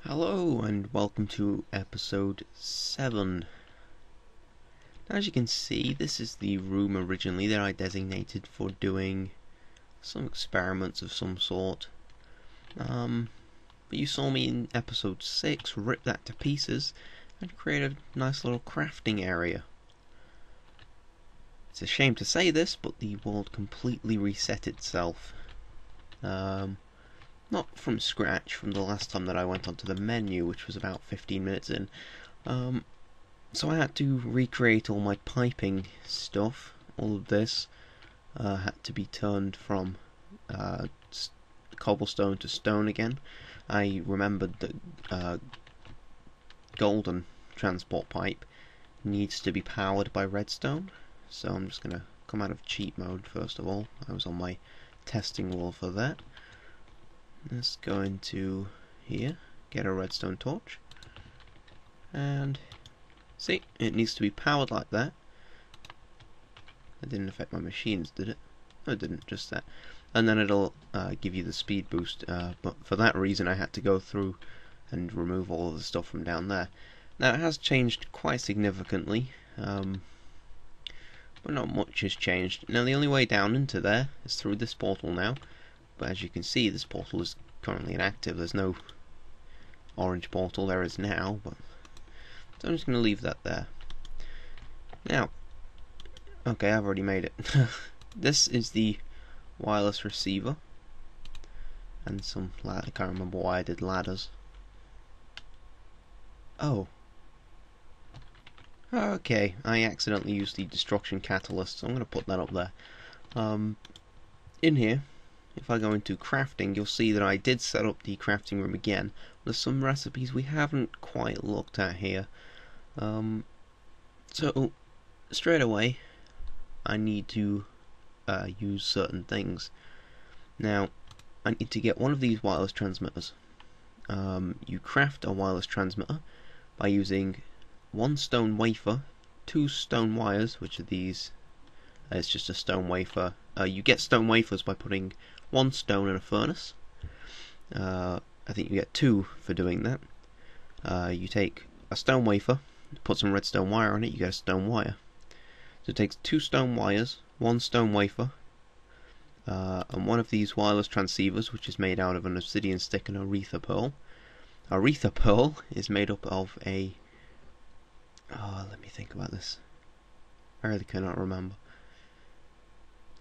Hello and welcome to episode 7. As you can see, this is the room originally that I designated for doing some experiments of some sort. But you saw me in episode 6 rip that to pieces and create a nice little crafting area. It's a shame to say this, but the world completely reset itself. Not from scratch, from the last time that I went onto the menu, which was about 15 minutes in. So I had to recreate all my piping stuff. All of this had to be turned from cobblestone to stone again. I remembered that golden transport pipe needs to be powered by redstone, so I'm just going to come out of cheat mode first of all. I was on my testing wall for that. Let's go into here, get a redstone torch, and see, it needs to be powered like that. That didn't affect my machines, did it? No, it didn't, just that. And then it'll give you the speed boost, but for that reason I had to go through and remove all of the stuff from down there. Now it has changed quite significantly, but not much has changed. Now the only way down into there is through this portal now. But as you can see, this portal is currently inactive. There's no orange portal. There is now, but so I'm just going to leave that there. Now, okay, I've already made it. This is the wireless receiver, and some I can't remember why I did ladders. Oh. Okay, I accidentally used the destruction catalyst, so I'm going to put that up there. In here, if I go into crafting, you'll see that I did set up the crafting room again. There's some recipes we haven't quite looked at here. So, straight away, I need to use certain things. Now, I need to get one of these wireless transmitters. You craft a wireless transmitter by using 1 stone wafer, 2 stone wires, which are these. It's just a stone wafer. You get stone wafers by putting 1 stone in a furnace. I think you get 2 for doing that. You take a stone wafer, put some redstone wire on it, you get a stone wire. So it takes 2 stone wires, 1 stone wafer, and one of these wireless transceivers, which is made out of an obsidian stick and aretha pearl. Aretha pearl is made up of a... let me think about this. I really cannot remember.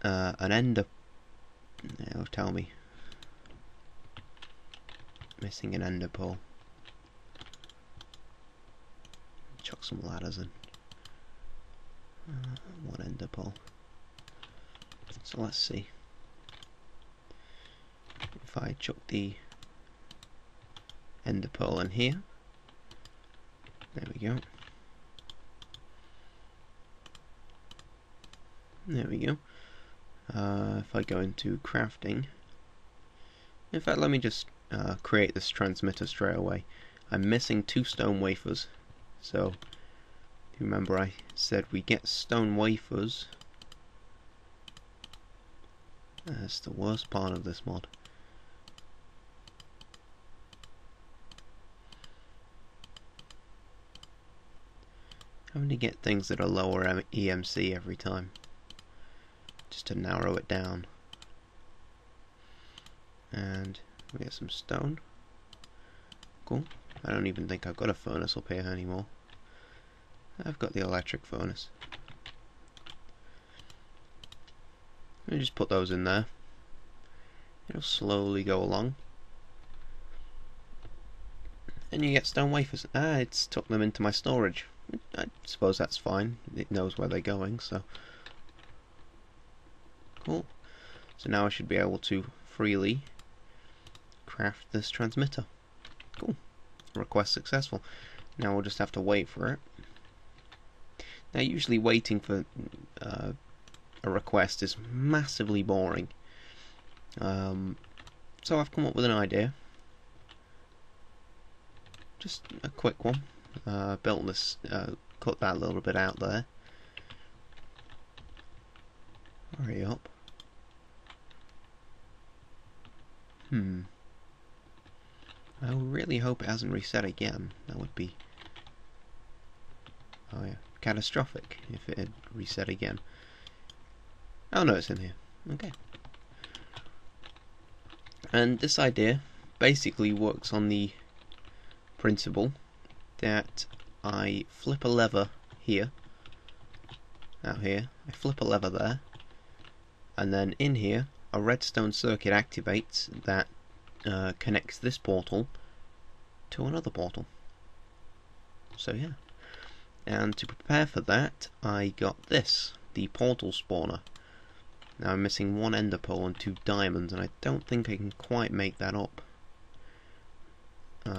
An ender... It'll tell me. Missing an ender pearl. Chuck some ladders in. 1 ender pearl. So let's see. If I chuck the ender pearl in here. There we go. There we go. If I go into crafting, in fact, let me just create this transmitter straight away. I'm missing 2 stone wafers, so if you remember I said we get stone wafers. That's the worst part of this mod. Having to get things that are lower EMC every time, just to narrow it down. And we get some stone. Cool. I don't even think I've got a furnace up here anymore. I've got the electric furnace. Let me just put those in there. It'll slowly go along. And you get stone wafers. It's took them into my storage. I suppose that's fine. It knows where they're going, so... Cool. So now I should be able to freely craft this transmitter. Cool. Request successful. Now we'll just have to wait for it. Now usually waiting for a request is massively boring. So I've come up with an idea. Just a quick one. Built this, cut that little bit out there. Hurry up. I really hope it hasn't reset again. That would be, oh yeah, catastrophic if it had reset again. Oh no, it's in here. Okay. And this idea basically works on the principle that I flip a lever here, out here, I flip a lever there, and then in here a redstone circuit activates that connects this portal to another portal. So yeah. And to prepare for that, I got this, the portal spawner. Now I'm missing one ender pearl and 2 diamonds, and I don't think I can quite make that up. So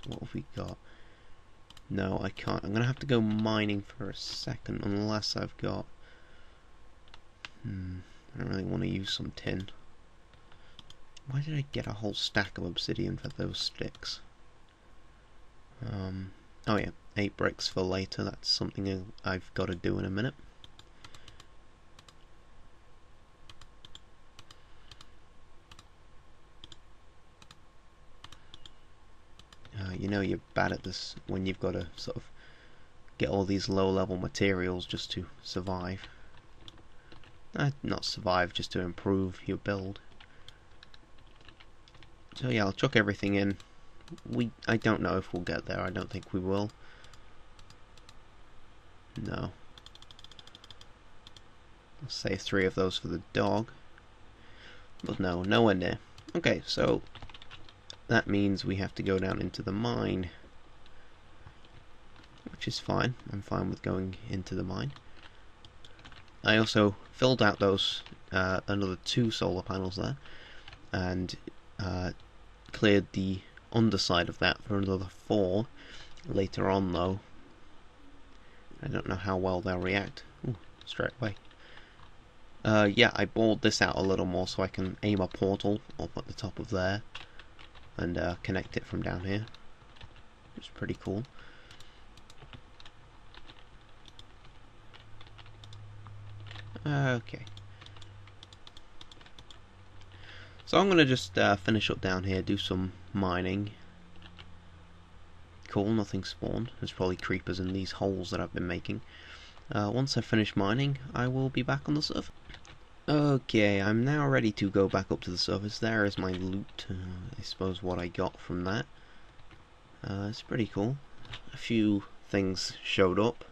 what have we got? No, I can't. I'm gonna have to go mining for a second, unless I've got. I don't really want to use some tin. Why did I get a whole stack of obsidian for those sticks? Oh yeah, 8 bricks for later. That's something I've got to do in a minute. You know you're bad at this when you've got to sort of get all these low-level materials just to survive. Not survive, just to improve your build. So yeah, I'll chuck everything in. I don't know if we'll get there. I don't think we will. No. I'll save 3 of those for the dog. But no, nowhere near. Okay, so that means we have to go down into the mine, which is fine. I'm fine with going into the mine. I also filled out those another 2 solar panels there, and cleared the underside of that for another 4 later on, though. I don't know how well they'll react. Ooh, straight away. Yeah, I bored this out a little more so I can aim a portal up at the top of there and connect it from down here. It's pretty cool. Okay. So I'm going to just finish up down here, do some mining. Cool, nothing spawned. There's probably creepers in these holes that I've been making. Once I finish mining, I will be back on the surface. Okay, I'm now ready to go back up to the surface. There is my loot. I suppose what I got from that. It's pretty cool. A few things showed up.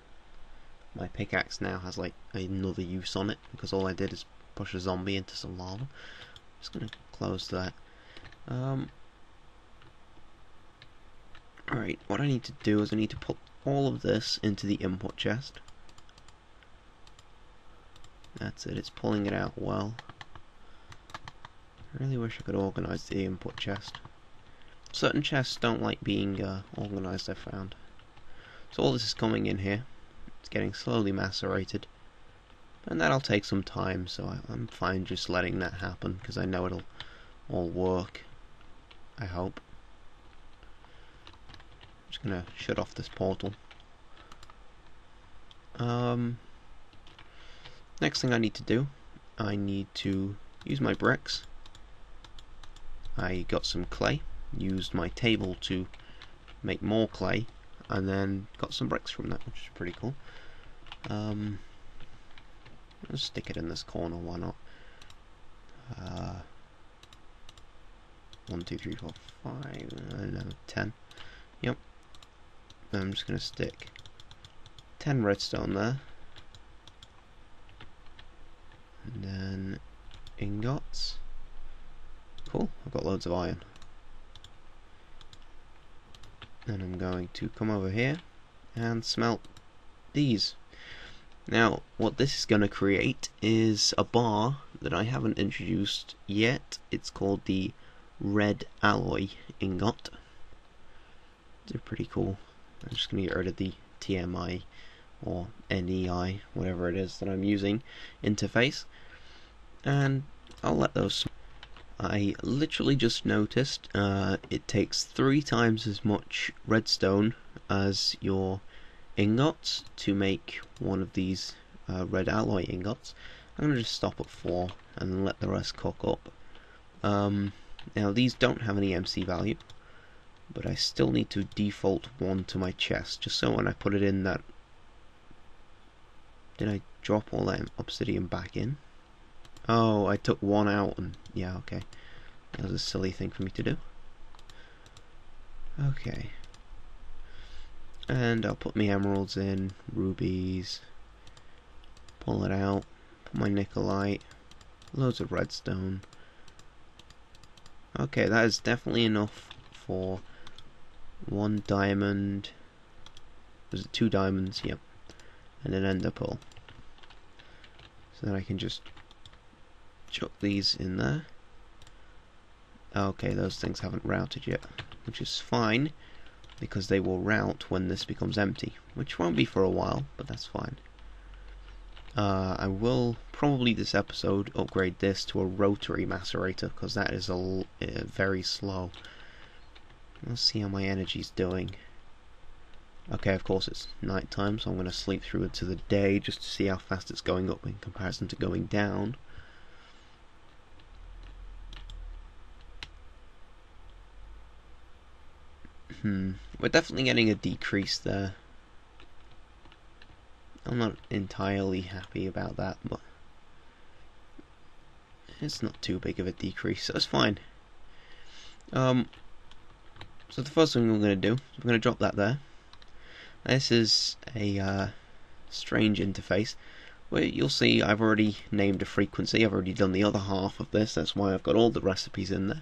My pickaxe now has like another use on it, because all I did is push a zombie into some lava. Just gonna close that. Alright, what I need to do is I need to put all of this into the input chest. That's it, it's pulling it out well. I really wish I could organise the input chest. Certain chests don't like being organised, I've found. So all this is coming in here. It's getting slowly macerated. And that'll take some time, so I'm fine just letting that happen, because I know it'll all work. I hope. I'm just gonna shut off this portal. Next thing I need to do, I need to use my bricks. I got some clay, used my table to make more clay, and then got some bricks from that, which is pretty cool. Let's stick it in this corner, why not? 1, 2, 3, 4, 5, no, 10. Yep. I'm just gonna stick 10 redstone there. And then ingots. Cool, I've got loads of iron. And I'm going to come over here and smelt these. Now, what this is going to create is a bar that I haven't introduced yet. It's called the red alloy ingot. They're pretty cool. I'm just going to get rid of the TMI or NEI, whatever it is that I'm using, interface, and I'll let those. I literally just noticed it takes 3 times as much redstone as your ingots to make one of these red alloy ingots. I'm going to just stop at 4 and let the rest cook up. Now these don't have any MC value, but I still need to default one to my chest, just so when I put it in that... Did I drop all that obsidian back in? Oh, I took one out, and yeah, okay. That was a silly thing for me to do. Okay. And I'll put my emeralds in, rubies, pull it out, put my nickelite, loads of redstone. Okay, that is definitely enough for 1 diamond. Was it 2 diamonds? Yep. And an ender pearl. So then I can just chuck these in there. Okay, those things haven't routed yet, which is fine, because they will route when this becomes empty, which won't be for a while, but that's fine. I will probably this episode upgrade this to a rotary macerator, because that is very slow. Let's see how my energy's doing. Okay, of course it's night time, so I'm going to sleep through into the day just to see how fast it's going up in comparison to going down. We're definitely getting a decrease there. I'm not entirely happy about that, but it's not too big of a decrease, so it's fine. So the first thing we're going to do, we're going to drop that there. This is a strange interface where you'll see I've already named a frequency. I've already done the other half of this, that's why I've got all the recipes in there.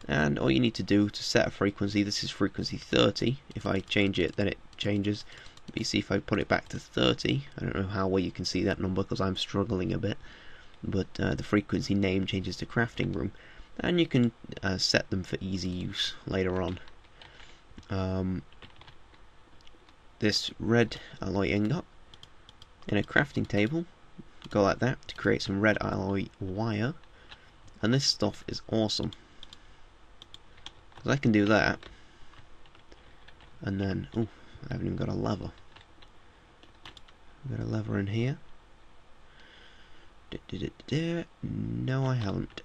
And all you need to do to set a frequency, this is frequency 30. If I change it, then it changes. But you see, if I put it back to 30, I don't know how well you can see that number because I'm struggling a bit, but the frequency name changes to crafting room, and you can set them for easy use later on. This red alloy ingot in a crafting table, go like that to create some red alloy wire, and this stuff is awesome. Because I can do that, and then, oh, I haven't even got a lever. I've got a lever in here. No, I haven't.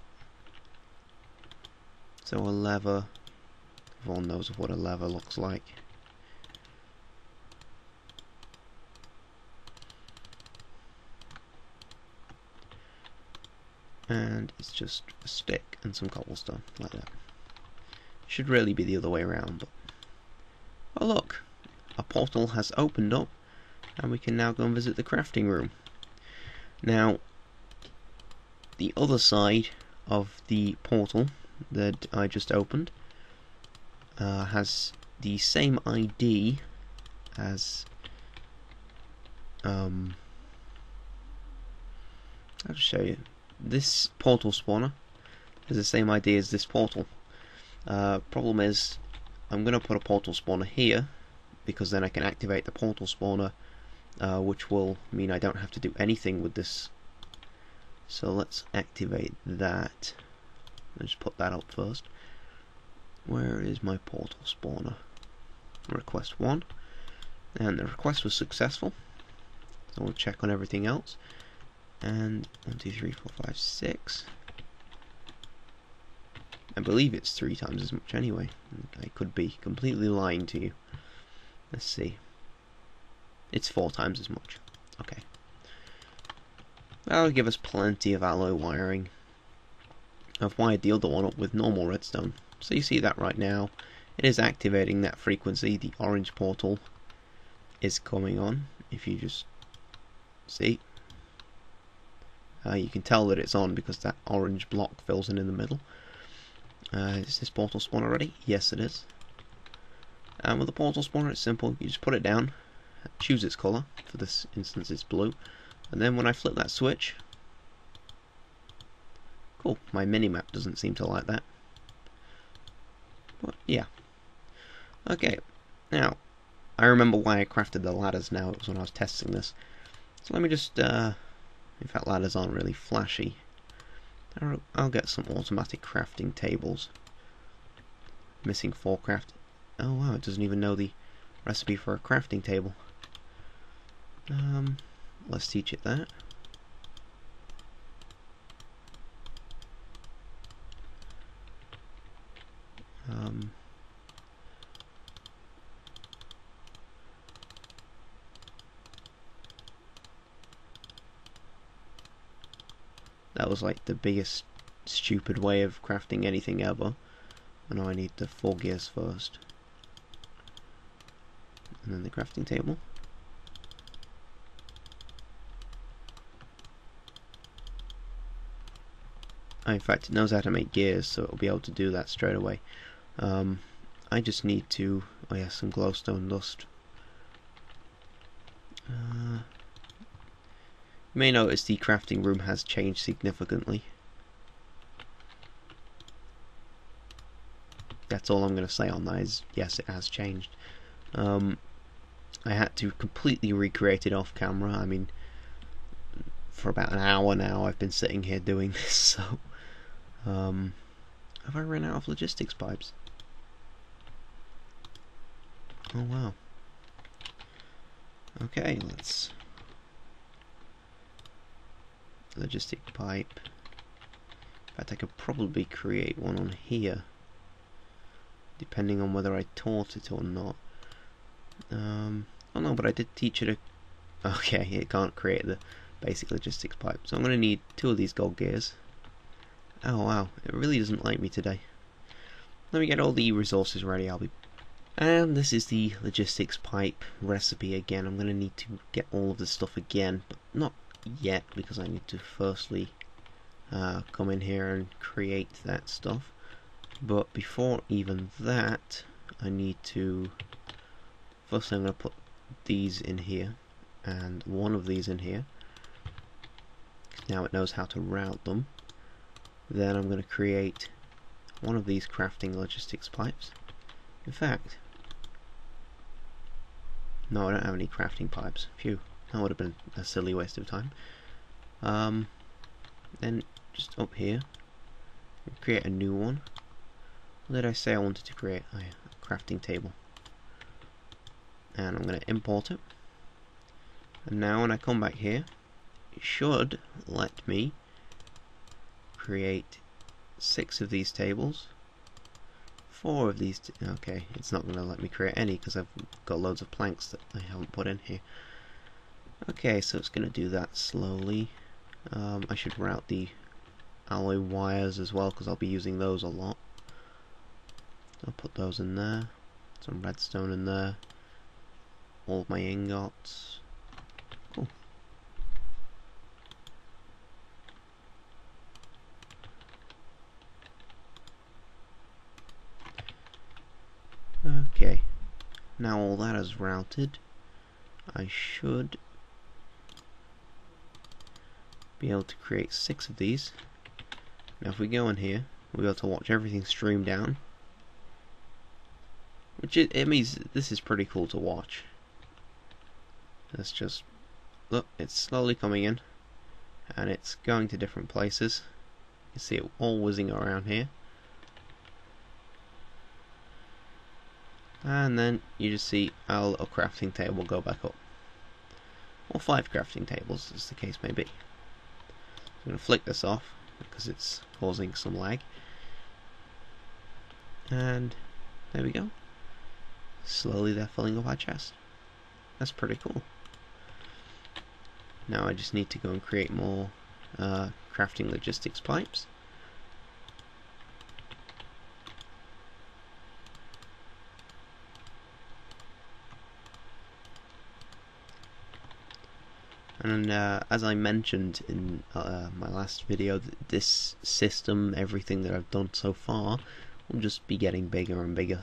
So a lever, everyone knows what a lever looks like. And it's just a stick and some cobblestone, like that. Should really be the other way around, but... Oh look! A portal has opened up, and we can now go and visit the crafting room. Now, the other side of the portal that I just opened has the same ID as... I'll show you. This portal spawner has the same ID as this portal. Problem is, I'm going to put a portal spawner here, because then I can activate the portal spawner, which will mean I don't have to do anything with this. So let's activate that. Let's just put that up first. Where is my portal spawner? Request 1. And the request was successful. So we'll check on everything else. And 1, 2, 3, 4, 5, 6. I believe it's 3 times as much anyway. I could be completely lying to you. Let's see. It's 4 times as much. Okay. That'll give us plenty of alloy wiring. I've wired the other one up with normal redstone. So you see that right now. It is activating that frequency. The orange portal is coming on. If you just see. You can tell that it's on because that orange block fills in the middle. Is this portal spawner ready? Yes, it is. And with the portal spawner, it's simple. You just put it down, choose its colour. For this instance, it's blue. And then when I flip that switch, cool. My minimap doesn't seem to like that. But yeah. Okay. Now, I remember why I crafted the ladders. Now it was when I was testing this. So let me just. In fact, ladders aren't really flashy. I'll get some automatic crafting tables. Missing 4 craft. Oh wow, it doesn't even know the recipe for a crafting table. Let's teach it that. That was like the biggest stupid way of crafting anything ever. I know I need the 4 gears first. And then the crafting table. In fact, it knows how to make gears, so it'll be able to do that straight away. I just need to... oh yeah, some glowstone dust. You may notice the crafting room has changed significantly. That's all I'm going to say on that is, yes, it has changed. I had to completely recreate it off camera. I mean, for about an hour now I've been sitting here doing this, so... have I run out of logistics pipes? Oh wow. Okay, let's... logistic pipe. In fact, I could probably create one on here, depending on whether I taught it or not. Oh no, but I did teach it a... okay, it can't create the basic logistics pipe, so I'm going to need 2 of these gold gears. Oh wow, it really doesn't like me today. Let me get all the resources ready, I'll be... and this is the logistics pipe recipe again. I'm going to need to get all of the stuff again, but not yet, because I need to firstly come in here and create that stuff. But before even that, I need to... firstly I'm going to put these in here, and one of these in here. Now it knows how to route them. Then I'm going to create one of these crafting logistics pipes. In fact, no, I don't have any crafting pipes. Phew, that would have been a silly waste of time. Then just up here, create a new one. What did I say I wanted to create? Oh yeah, a crafting table. And I'm going to import it. And now when I come back here, it should let me create 6 of these tables, 4 of these... okay, it's not going to let me create any because I've got loads of planks that I haven't put in here. Okay, so it's going to do that slowly. I should route the alloy wires as well because I'll be using those a lot. I'll put those in there, some redstone in there, all of my ingots. Cool. Okay, now all that is routed, I should be able to create 6 of these. Now if we go in here, we'll be able to watch everything stream down, which it means this is pretty cool to watch. Let's just look, it's slowly coming in and it's going to different places. You can see it all whizzing around here. And then you just see our little crafting table go back up. Or 5 crafting tables, as the case may be. I'm going to flick this off because it's causing some lag. And there we go. Slowly they're filling up our chest. That's pretty cool. Now I just need to go and create more crafting logistics pipes. And as I mentioned in my last video, this system, everything that I've done so far, will just be getting bigger and bigger.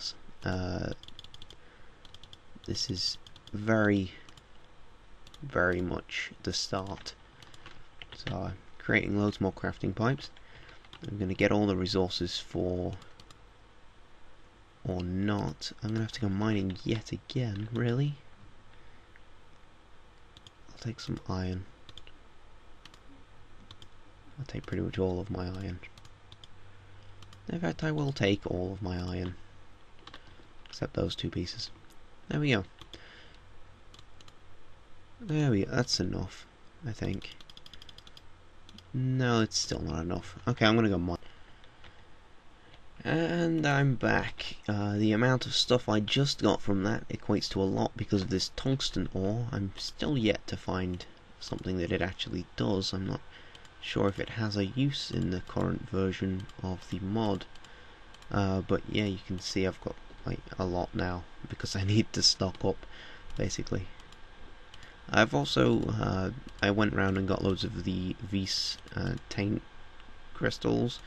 This is very, very much the start. So I'm creating loads more crafting pipes. I'm going to get all the resources for... or not. I'm going to have to go mining yet again, really? Take some iron. I'll take pretty much all of my iron. In fact, I will take all of my iron, except those 2 pieces. There we go. There we go. That's enough, I think. No, it's still not enough. Okay, I'm gonna go mine. And I'm back. The amount of stuff I just got from that equates to a lot because of this tungsten ore. I'm still yet to find something that it actually does. I'm not sure if it has a use in the current version of the mod. But yeah, you can see I've got like a lot now because I need to stock up, basically. I've also I went around and got loads of the Vis taint crystals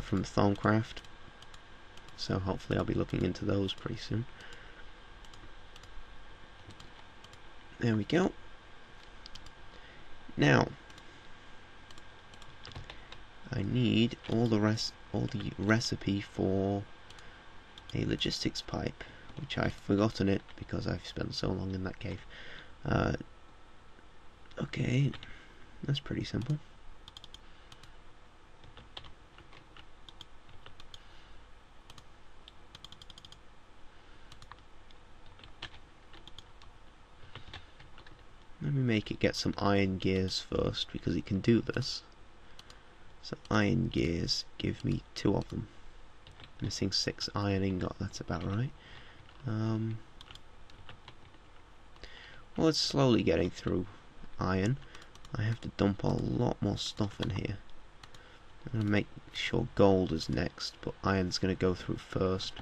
from Thaumcraft, so hopefully I'll be looking into those pretty soon. There we go. Now I need all the recipe for a logistics pipe, which I've forgotten it because I've spent so long in that cave. Okay, that's pretty simple. Let me make it get some iron gears first, because it can do this. So iron gears, give me 2 of them. Missing 6 iron ingot, that's about right. Well, it's slowly getting through iron. I have to dump a lot more stuff in here. I'm going to make sure gold is next, but iron's going to go through first.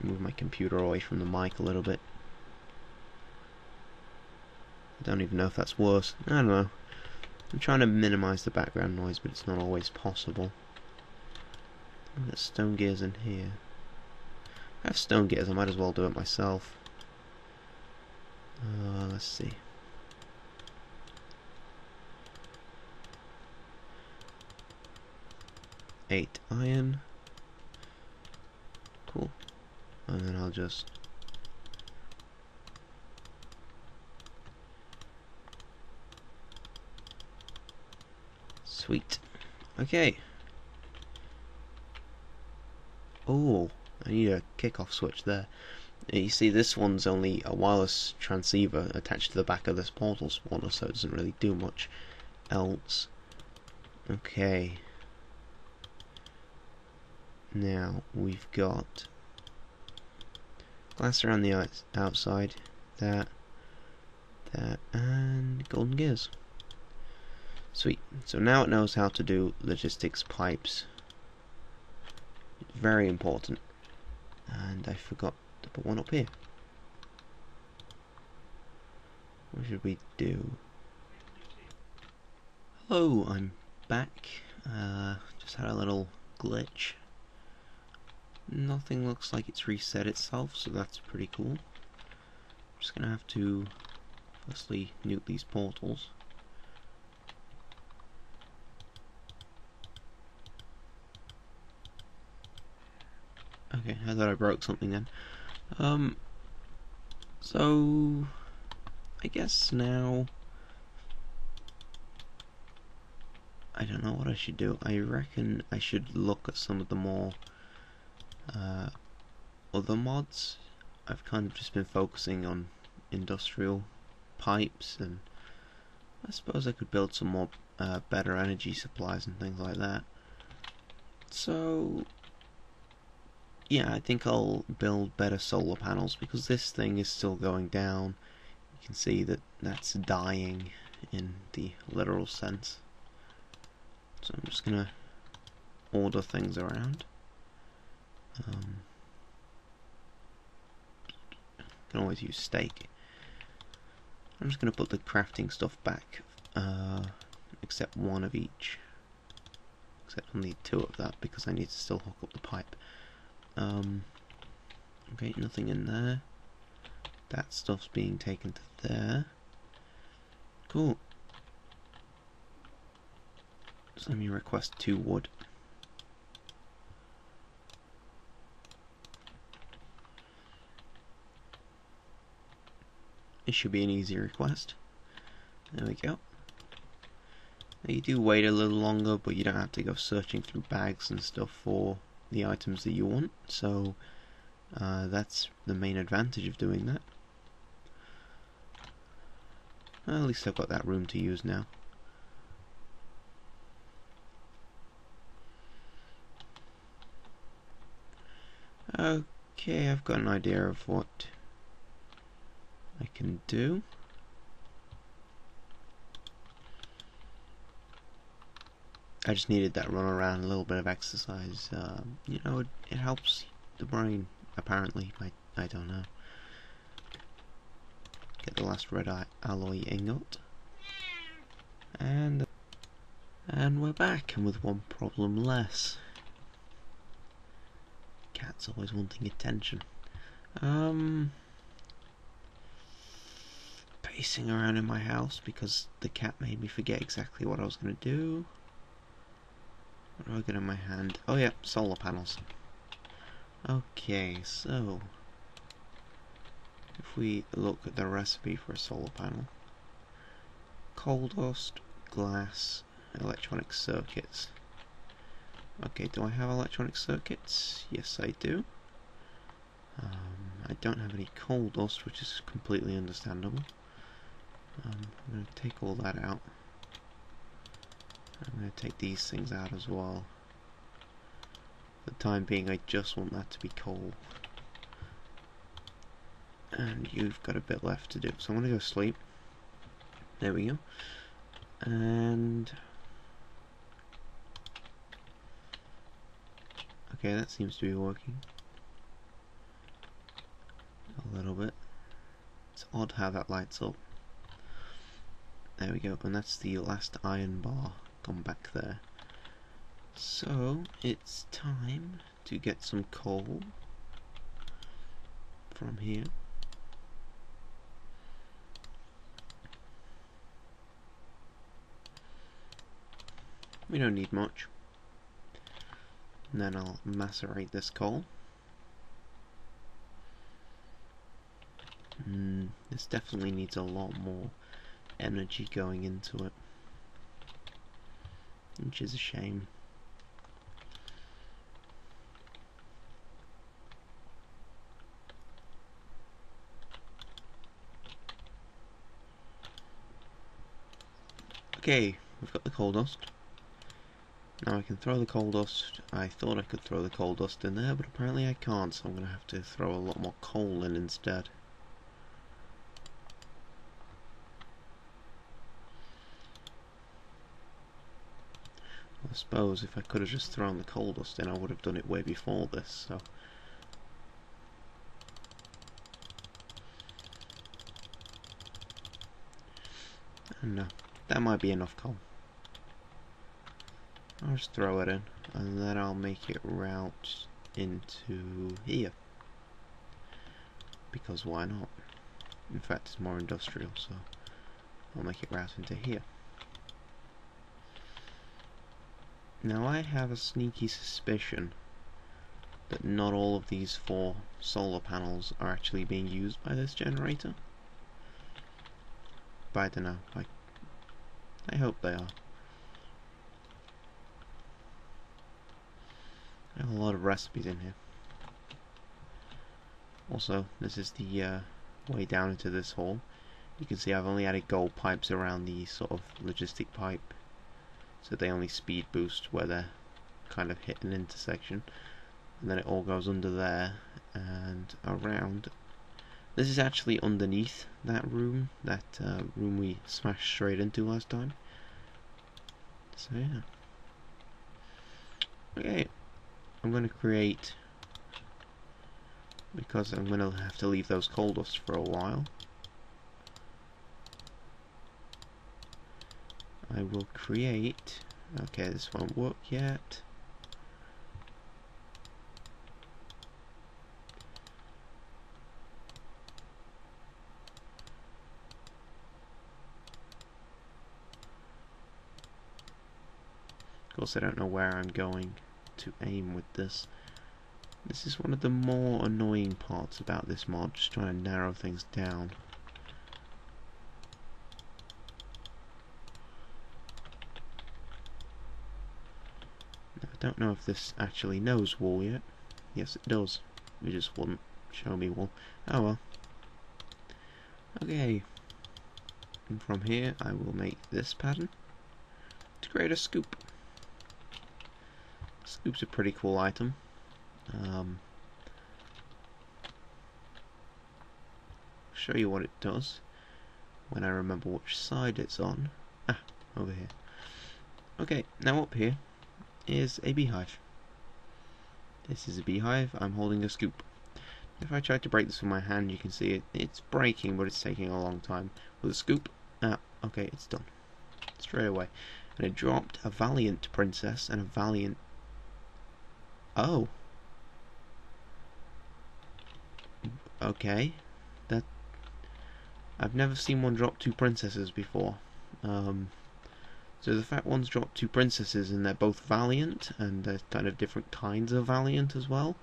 Move my computer away from the mic a little bit. I don't even know if that's worse. I don't know. I'm trying to minimize the background noise, but it's not always possible. I've got stone gears in here. I have stone gears, I might as well do it myself. Let's see. Eight iron. Cool. And then I'll just sweet. Okay. Oh, I need a kickoff switch there. You see, this one's only a wireless transceiver attached to the back of this portal spawner, so it doesn't really do much else. Okay. Now we've got glass around the outside, that, and golden gears. Sweet. So now it knows how to do logistics pipes. Very important. And I forgot to put one up here. What should we do? Hello, I'm back. Just had a little glitch. Nothing looks like it's reset itself, so that's pretty cool. I'm just gonna have to firstly nuke these portals. Okay, I thought I broke something then. So I guess now I don't know what I should do. I reckon I should look at some of the more other mods. I've kind of just been focusing on industrial pipes, and I suppose I could build some more better energy supplies and things like that. So yeah, I think I'll build better solar panels, because this thing is still going down. You can see that that's dying in the literal sense. So I'm just gonna order things around. Can always use steak. I'm just gonna put the crafting stuff back, except one of each. Except I'll need 2 of that because I need to still hook up the pipe. Okay, nothing in there. That stuff's being taken to there. Cool. So let me request 2 wood. It should be an easy request. There we go. Now you do wait a little longer, but you don't have to go searching through bags and stuff for the items that you want, so that's the main advantage of doing that. Well, at least I've got that room to use now. Okay, I've got an idea of what I can do. I just needed that run around, a little bit of exercise. You know, it helps the brain, apparently. I don't know. Get the last red alloy ingot. And we're back, and with one problem less. Cat's always wanting attention. Pacing around in my house because the cat made me forget exactly what I was going to do. What do I get in my hand? Oh yeah, solar panels. Okay, so if we look at the recipe for a solar panel: coal dust, glass, electronic circuits. Okay, do I have electronic circuits? Yes, I do. I don't have any coal dust, which is completely understandable. I'm going to take all that out. I'm going to take these things out as well. For the time being, I just want that to be coal. And you've got a bit left to do, so I'm going to go sleep. There we go. And okay, that seems to be working a little bit. It's odd how that lights up. There we go, and that's the last iron bar gone back there. So it's time to get some coal from here. We don't need much. And then I'll macerate this coal. This definitely needs a lot more energy going into it, which is a shame. Okay, we've got the coal dust. Now I can throw the coal dust. I thought I could throw the coal dust in there, but apparently I can't, so I'm going to have to throw a lot more coal in instead. I suppose if I could have just thrown the coal dust in, I would have done it way before this, so... No, that might be enough coal. I'll just throw it in, and then I'll make it route into here. Because why not? In fact, it's more industrial, so I'll make it route into here. Now I have a sneaky suspicion that not all of these 4 solar panels are actually being used by this generator. But I don't know, I hope they are. I have a lot of recipes in here. Also, this is the way down into this hole. You can see I've only added gold pipes around the sort of logistic pipe, so they only speed boost where they're kind of hit an intersection, and then it all goes under there and around. This is actually underneath that room, room we smashed straight into last time. So yeah. Okay, I'm going to create, because I'm going to have to leave those coal dusts for a while, I will create, okay, this won't work yet. Of course, I don't know where I'm going to aim with this. This is one of the more annoying parts about this mod, just trying to narrow things down. I don't know if this actually knows wool yet. Yes, it does. It just wouldn't show me wool. Oh well. Okay. And from here, I will make this pattern to create a scoop. Scoop's a pretty cool item. Show you what it does when I remember which side it's on. Ah, over here. Okay, now up here is a beehive. This is a beehive. I'm holding a scoop. If I try to break this with my hand, you can see it's breaking, but it's taking a long time. With a scoop, okay, it's done. Straight away. And it dropped a Valiant princess and a Valiant... Oh. Okay. That... I've never seen one drop two princesses before. So the fact one's dropped two princesses and they're both Valiant, and they're kind of different kinds of Valiant as well,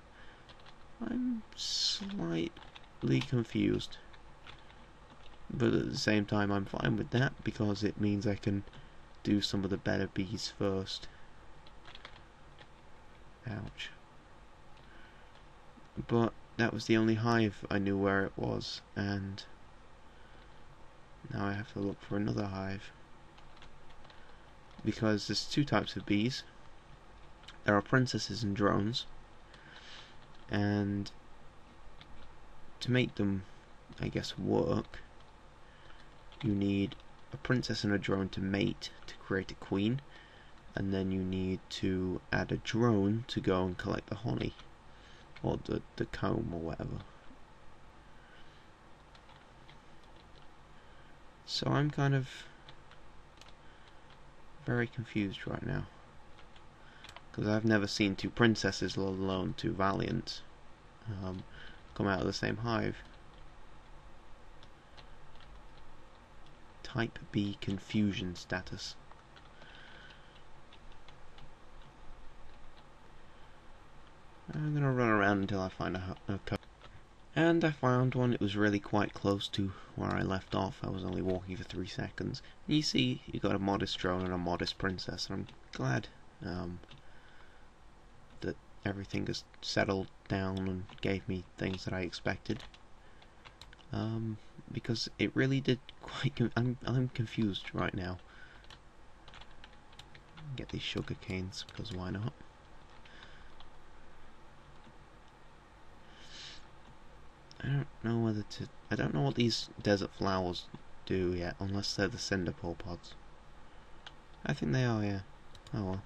I'm slightly confused. But at the same time I'm fine with that, because it means I can do some of the better bees first. Ouch. But that was the only hive I knew where it was, and now I have to look for another hive. Because there's two types of bees. There are princesses and drones, and to make them, I guess, work, you need a princess and a drone to mate to create a queen, and then you need to add a drone to go and collect the honey, or the comb, or whatever. So I'm kind of very confused right now, because I've never seen two princesses, let alone two Valiants, come out of the same hive. Type B confusion status. I'm gonna run around until I find a code. And I found one. It was really quite close to where I left off. I was only walking for 3 seconds. And you see, you got a modest drone and a modest princess, and I'm glad that everything has settled down and gave me things that I expected. Because it really did quite. I'm confused right now. Get these sugar canes, because why not? I don't know whether to... I don't know what these desert flowers do yet, unless they're the cinder pole pods. I think they are, yeah. Oh well.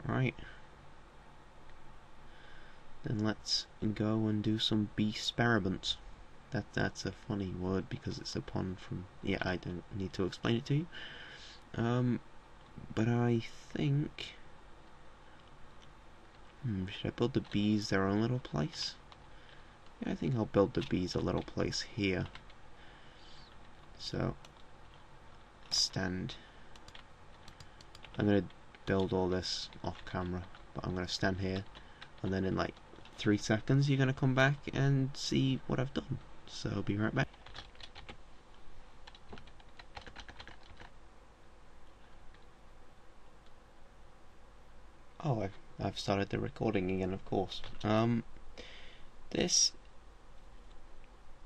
Right. Then let's go and do some bee experiments. That's a funny word because it's a pun from... Yeah, I don't need to explain it to you. But I think... should I build the bees their own little place? Yeah, I think I'll build the bees a little place here. So, stand. I'm going to build all this off camera, but I'm going to stand here, and then in like 3 seconds you're going to come back and see what I've done. So, be right back. Oh, I've started the recording again, of course. This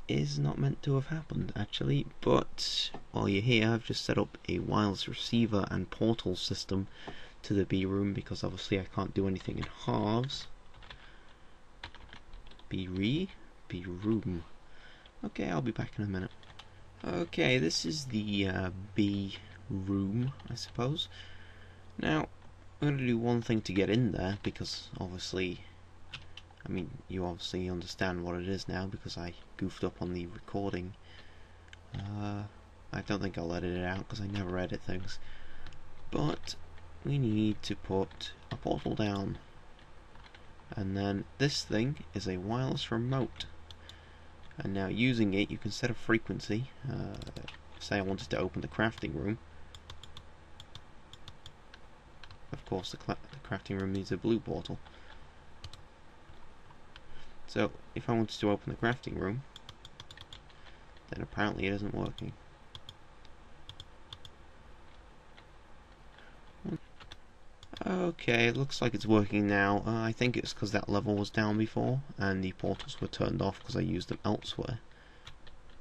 is not meant to have happened, actually, but while you're here, I've just set up a wireless receiver and portal system to the bee room, because obviously I can't do anything in halves. Bee room. Okay, I'll be back in a minute. Okay, this is the bee room, I suppose. Now, I'm going to do one thing to get in there, because obviously, I mean, you obviously understand what it is now, because I goofed up on the recording. I don't think I'll edit it out, because I never edit things. But we need to put a portal down. And then this thing is a wireless remote. And now using it, you can set a frequency. Say I wanted to open the crafting room. Of course, the crafting room needs a blue portal. So, if I wanted to open the crafting room, then apparently it isn't working. Okay, it looks like it's working now. I think it's because that level was down before, and the portals were turned off because I used them elsewhere.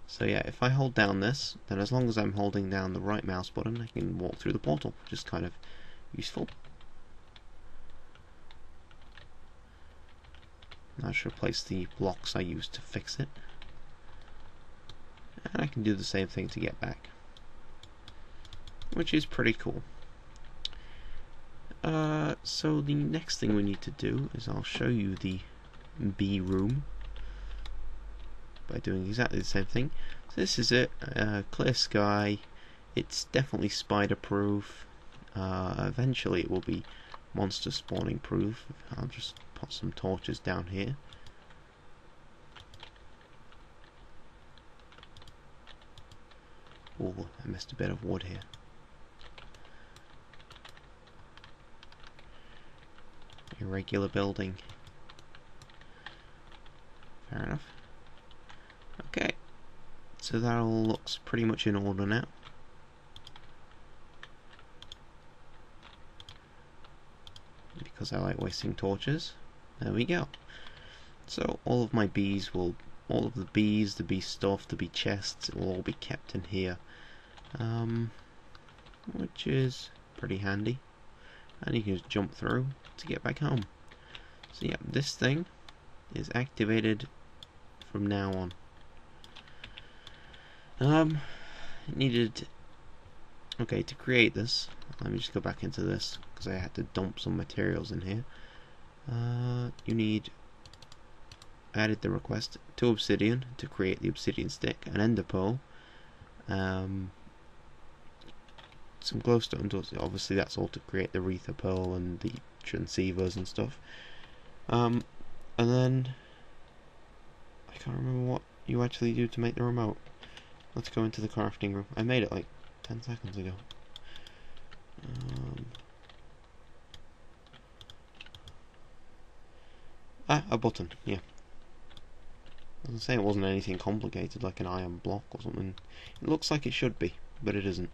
So yeah, if I hold down this, then as long as I'm holding down the right mouse button, I can walk through the portal, which is kind of useful. Now I should replace the blocks I used to fix it. And I can do the same thing to get back. which is pretty cool. So the next thing we need to do is I'll show you the bee room by doing exactly the same thing. So this is it, clear sky. It's definitely spider proof. Eventually it will be monster spawning proof. I'll just put some torches down here. Oh, I missed a bit of wood here. Irregular building. Fair enough. Okay, so that all looks pretty much in order now. Because I like wasting torches. There we go. So all of my bees will, all of the bees, the bee stuff, the bee chests, it will all be kept in here. Which is pretty handy. And you can just jump through to get back home. So yeah, this thing is activated from now on. It needed... Okay, to create this, let me just go back into this, because I had to dump some materials in here. You need... I added the request, 2 obsidian to create the obsidian stick, an ender pearl, some glowstone tools, obviously that's all to create the Retha pearl and the transceivers and stuff. And then I can't remember what you actually do to make the remote. Let's go into the crafting room. I made it like 10 seconds ago. A button, yeah. I was saying it wasn't anything complicated like an iron block or something. It looks like it should be, but it isn't.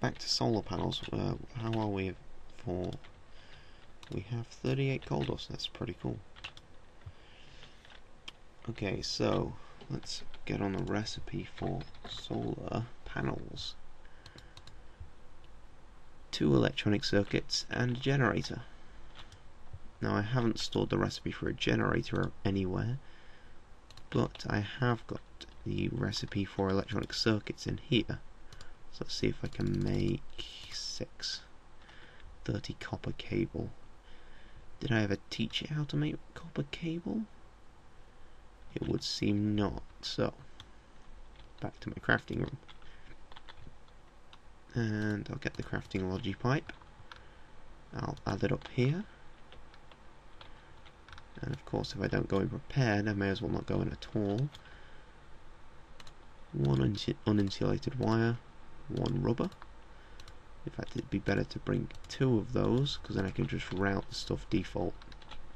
Back to solar panels. How are we for... We have 38 coal dust, that's pretty cool. Okay, so let's get on the recipe for solar panels. 2 electronic circuits and a generator. Now I haven't stored the recipe for a generator anywhere, but I have got the recipe for electronic circuits in here. So let's see if I can make 6 30 copper cable. Did I ever teach you how to make copper cable? It would seem not. So back to my crafting room, and I'll get the crafting logi pipe. I'll add it up here. And of course, if I don't go in prepared, I may as well not go in at all. 1 uninsulated wire, 1 rubber. In fact, it'd be better to bring 2 of those, because then I can just route the stuff default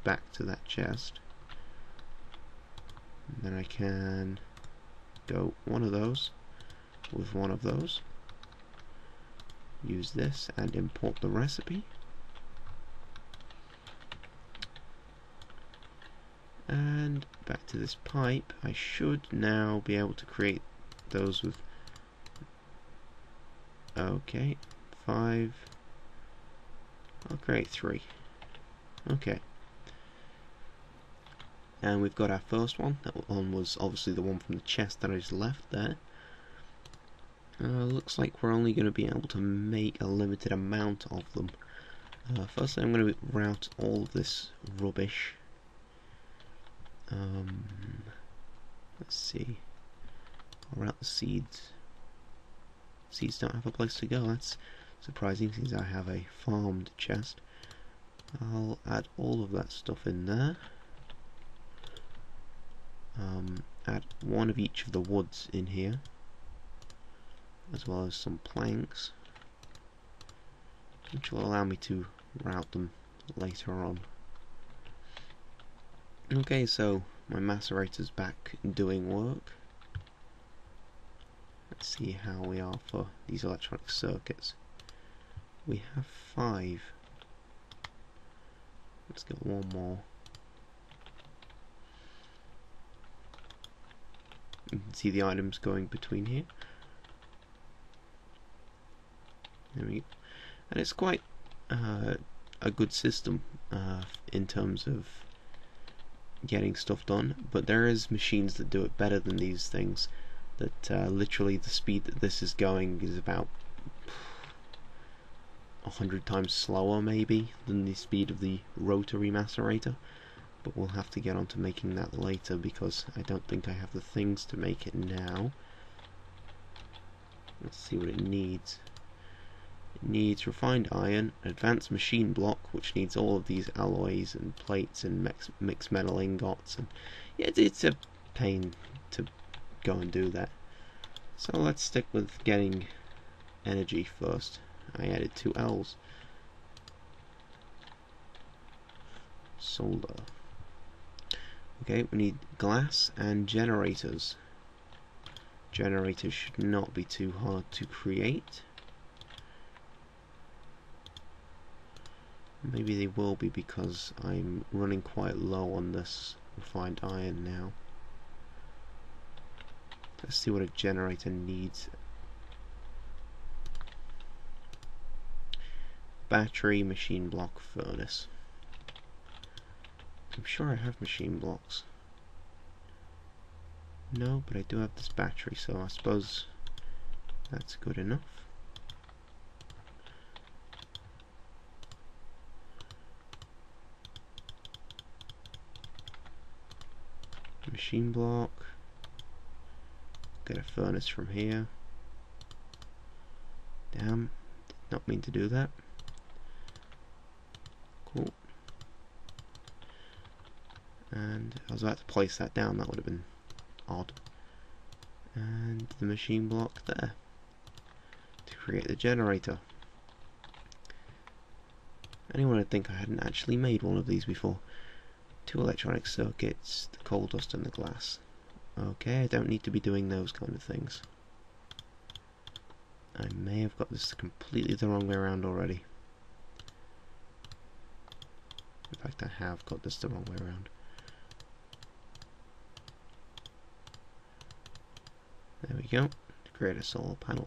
back to that chest. And then I can go 1 of those with 1 of those. Use this and import the recipe. And back to this pipe. I should now be able to create those with... Okay, 5. I'll create 3. Okay. And we've got our first one. That one was obviously the one from the chest that I just left there. Looks like we're only going to be able to make a limited amount of them. Firstly, I'm going to route all of this rubbish. Let's see. I'll route the seeds. Seeds don't have a place to go. That's surprising since I have a farmed chest. I'll add all of that stuff in there. Add 1 of each of the woods in here, as well as some planks, which will allow me to route them later on. Okay, so my macerator's back doing work. Let's see how we are for these electronic circuits. We have 5. Let's get 1 more. You can see the items going between here. There we go. And it's quite a good system in terms of getting stuff done, but there is machines that do it better than these things. that literally the speed that this is going is about 100 times slower maybe than the speed of the rotary macerator, but we'll have to get on to making that later because I don't think I have the things to make it now. Let's see what it needs. It needs refined iron, advanced machine block, which needs all of these alloys and plates and mixed metal ingots, and yeah, it's a pain to go and do that. So let's stick with getting energy first. I added 2 L's. Solder. Okay, we need glass and generators. Generators should not be too hard to create. Maybe they will be because I'm running quite low on this refined iron now. Let's see what a generator needs. Battery, machine block, furnace. I'm sure I have machine blocks. No, but I do have this battery, so I suppose that's good enough. Machine block. Get a furnace from here. Damn, did not mean to do that. Cool. And I was about to place that down, that would have been odd. And the machine block there to create the generator. Anyone would think I hadn't actually made one of these before. 2 electronic circuits, the coal dust and the glass. Okay, I don't need to be doing those kind of things. I may have got this completely the wrong way around already. In fact, I have got this the wrong way around. There we go, to create a solar panel.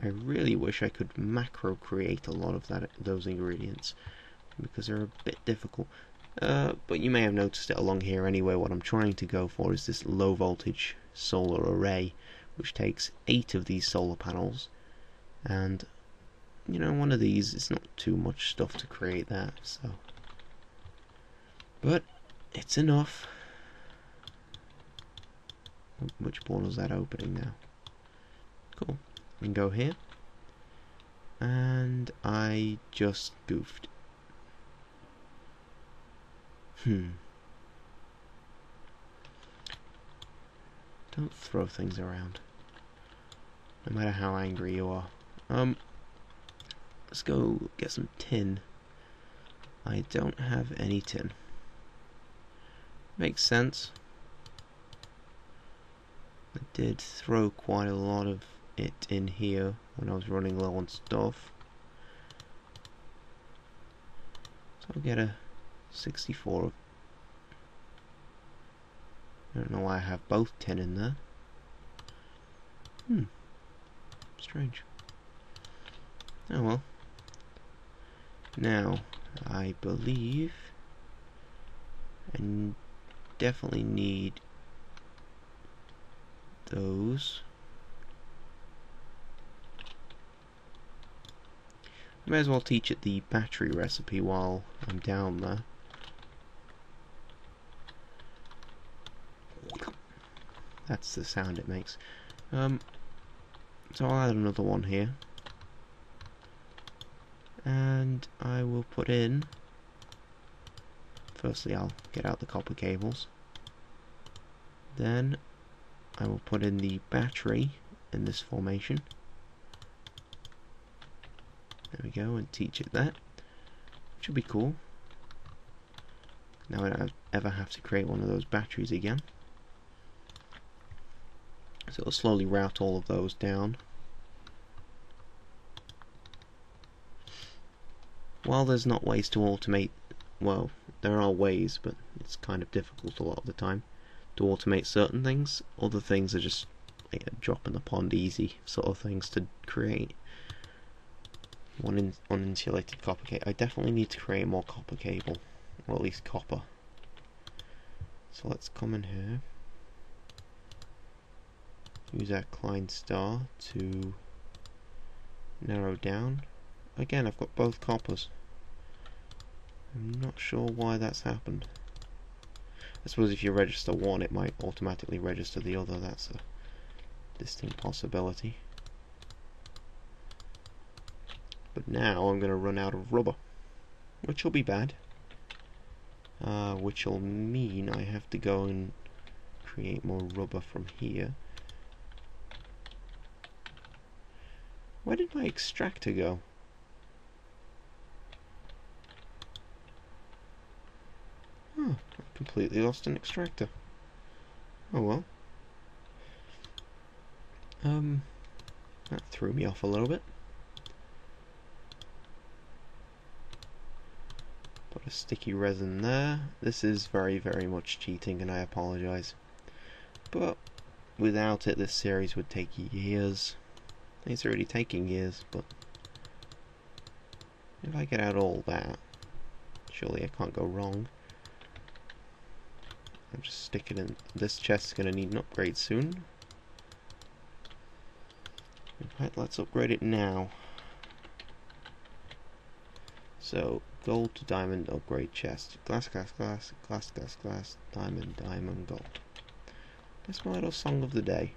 I really wish I could macro create a lot of those ingredients, because they're a bit difficult. But you may have noticed it along here anyway. What I'm trying to go for is this low voltage solar array, which takes 8 of these solar panels, and you know, one of these, it's not too much stuff to create that, so, but it's enough. Which portal is that opening now? Cool. We can go here, and I just goofed. Don't throw things around, no matter how angry you are. Let's go get some tin. I don't have any tin. Makes sense. I did throw quite a lot of it in here when I was running low on stuff. So I'll get a 64. I don't know why I have both tin in there. Strange. Oh well. Now, I believe I definitely need those. I may as well teach it the battery recipe while I'm down there. That's the sound it makes. So I'll add another one here. And I will put in... Firstly, I'll get out the copper cables. Then I will put in the battery in this formation. There we go, and teach it that. Which would be cool. Now I don't ever have to create one of those batteries again. So it'll slowly route all of those down. While there's not ways to automate, well, there are ways, but it's kind of difficult a lot of the time to automate certain things. Other things are just drop in the pond easy sort of things to create. One uninsulated copper cable. I definitely need to create more copper cable, or at least copper. So let's come in here. use our Klein star to narrow down. Again, I've got both coppers. I'm not sure why that's happened. I suppose if you register one, it might automatically register the other. That's a distinct possibility. But now I'm going to run out of rubber, which will be bad. Which will mean I have to go and create more rubber from here. Where did my extractor go? Oh, I've completely lost an extractor. Oh well. That threw me off a little bit. Put a sticky resin there. This is very, very much cheating, and I apologise. But without it, this series would take years. It's already taking years, but if I get out all that, surely I can't go wrong. I'll just stick it in. This chest's going to need an upgrade soon. In fact, let's upgrade it now. So, gold to diamond, upgrade chest. Glass, glass, glass, glass, glass, glass, diamond, diamond, gold. That's my little song of the day.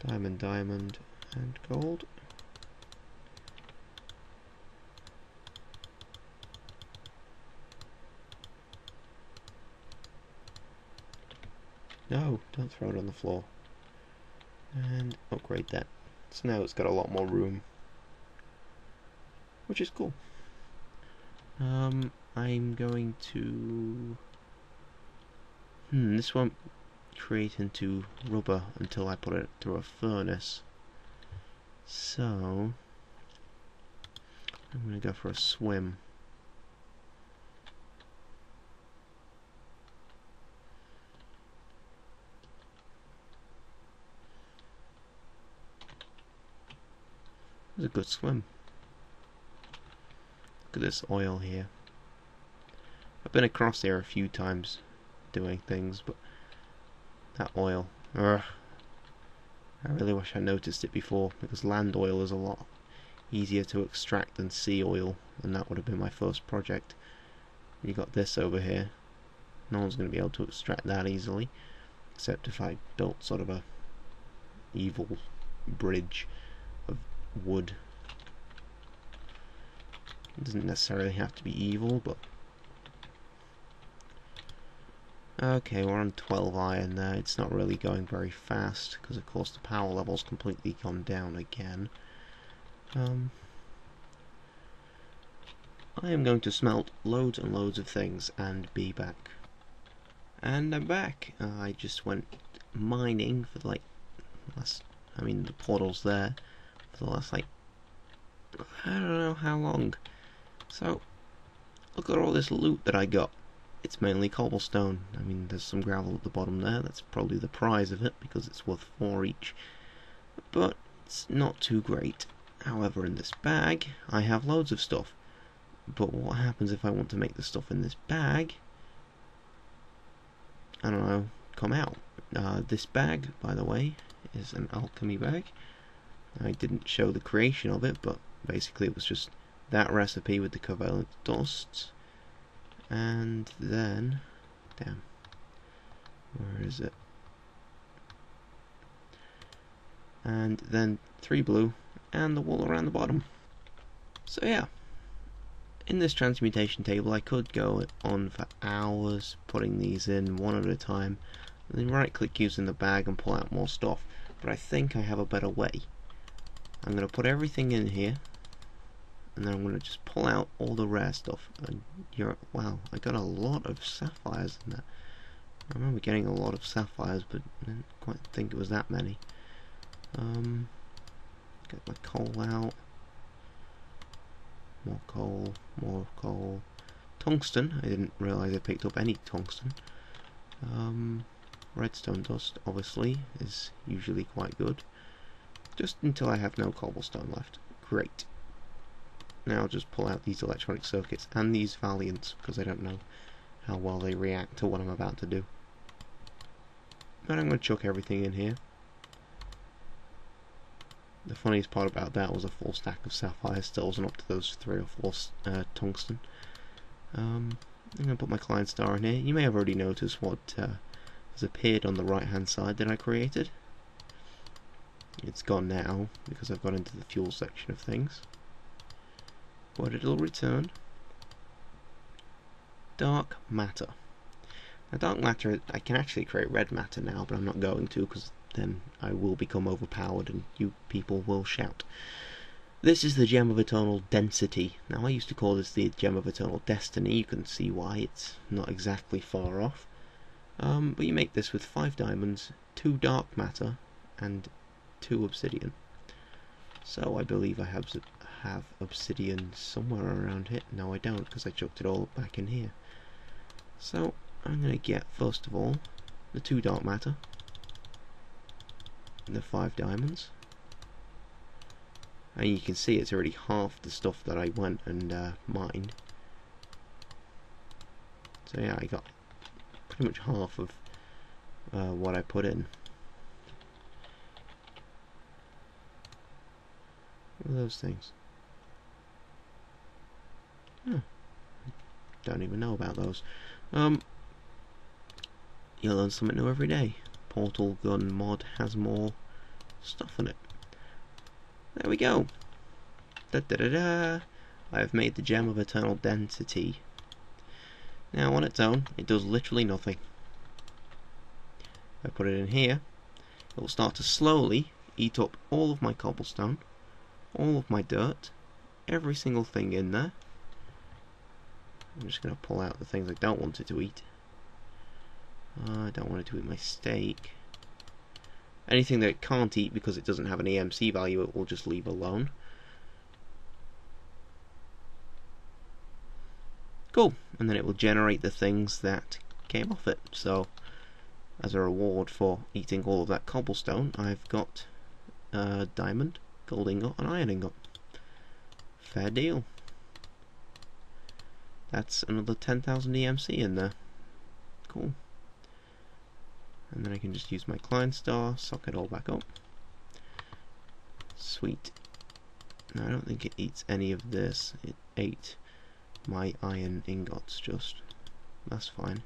Diamond, diamond, and gold. No, don't throw it on the floor. And upgrade that. So now it's got a lot more room, which is cool. I'm going to... this won't create into rubber until I put it through a furnace. So I'm going to go for a swim. It was a good swim. Look at this oil here. I've been across here a few times doing things, but that oil, I really wish I noticed it before, because land oil is a lot easier to extract than sea oil, and that would have been my first project. You got this over here. No one's going to be able to extract that easily, except if I built sort of a evil bridge of wood. It doesn't necessarily have to be evil, but okay, we're on 12 iron there. It's not really going very fast because of course the power level's completely gone down again. I am going to smelt loads and loads of things and be back. And I'm back. I just went mining for like the portal's there for the last like I don't know how long. So look at all this loot that I got. It's mainly cobblestone. I mean, there's some gravel at the bottom there. That's probably the prize of it because it's worth 4 each. But it's not too great. However, in this bag, I have loads of stuff. But what happens if I want to make the stuff in this bag, I don't know, come out? This bag, by the way, is an alchemy bag. I didn't show the creation of it, but basically it was just that recipe with the covalent dust. And then, damn, where is it? And then 3 blue, and the wool around the bottom. So yeah, in this transmutation table I could go on for hours putting these in one at a time, and then right click using the bag and pull out more stuff. But I think I have a better way. I'm going to put everything in here, and then I'm going to just pull out all the rare stuff. And wow, I got a lot of sapphires in that. I remember getting a lot of sapphires, but I didn't quite think it was that many. Get my coal out. More coal, more coal. Tungsten, I didn't realise I picked up any tungsten. Redstone dust, obviously, is usually quite good. Just until I have no cobblestone left. Great. Now I'll just pull out these electronic circuits and these valiants, because I don't know how well they react to what I'm about to do. But I'm going to chuck everything in here. The funniest part about that was a full stack of sapphire still wasn't up to those 3 or 4 tungsten. I'm going to put my client star in here. You may have already noticed what has appeared on the right hand side that I created. It's gone now because I've got into the fuel section of things. But it'll return. Dark matter. Now dark matter, I can actually create red matter now, but I'm not going to because then I will become overpowered and you people will shout. This is the Gem of Eternal Density. Now I used to call this the Gem of Eternal Destiny. You can see why it's not exactly far off. But you make this with 5 diamonds, 2 dark matter, and 2 obsidian. So I believe I have obsidian somewhere around here. No, I don't, because I chucked it all back in here. So I'm going to get, first of all, the 2 dark matter, and the 5 diamonds. And you can see it's already half the stuff that I went and mined. So yeah, I got pretty much half of what I put in. What are those things? Oh, don't even know about those. You learn something new every day. Portal gun mod has more stuff in it. There we go. Da da da da. I have made the Gem of Eternal Density. Now on its own, it does literally nothing. If I put it in here, it will start to slowly eat up all of my cobblestone, all of my dirt, every single thing in there. I'm just going to pull out the things I don't want it to eat. I don't want it to eat my steak. Anything that it can't eat because it doesn't have an EMC value, it will just leave alone. Cool, and then it will generate the things that came off it. So, as a reward for eating all of that cobblestone, I've got a diamond, gold ingot, and iron ingot. Fair deal. That's another 10,000 EMC in there. Cool. And then I can just use my client star, suck it all back up. Sweet. Now I don't think it eats any of this. It ate my iron ingots just. That's fine.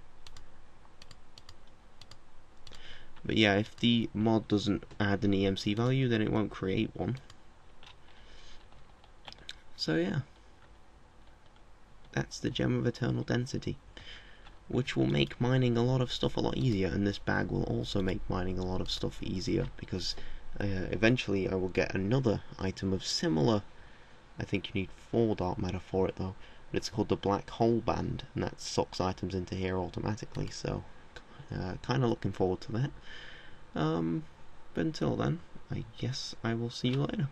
But yeah, if the mod doesn't add an EMC value, then it won't create one. So yeah. That's the Gem of Eternal Density, which will make mining a lot of stuff a lot easier, and this bag will also make mining a lot of stuff easier, because eventually I will get another item of similar. I think you need 4 dark matter for it though, but it's called the Black Hole Band, and that sucks items into here automatically, so kind of looking forward to that. But until then, I guess I will see you later.